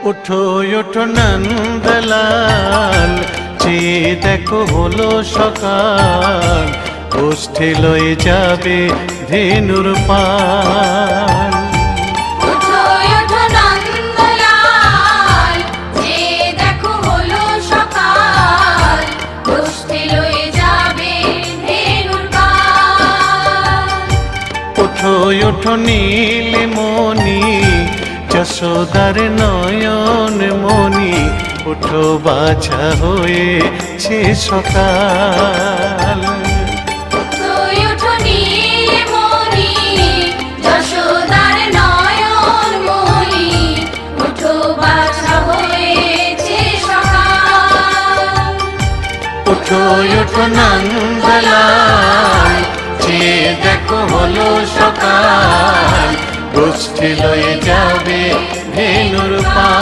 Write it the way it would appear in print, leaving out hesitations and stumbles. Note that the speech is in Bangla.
ওঠো ওঠো নন্দলাল, চেয়ে দেখো হলো সকাল, গোষ্ঠী লয়ে যাবে ধেনুর পাল। ওঠো ওঠো নন্দলাল, চেয়ে দেখো হলো সকাল, গোষ্ঠী লয়ে যাবে ধেনুর পাল। ওঠো ওঠো নীলমণি, যশোদার নয়ন মণি, ওঠো বাছা হয়েছে সকাল। ওঠো ওঠো নীলমণি, যশোদার নয়ন মণি, ওঠো বাছা হয়েছে সকাল। ওঠো ওঠো নন্দলাল, চেয়ে দেখো হলো সকাল, গোষ্ঠী লয়ে যাবে ধেনুর পাল।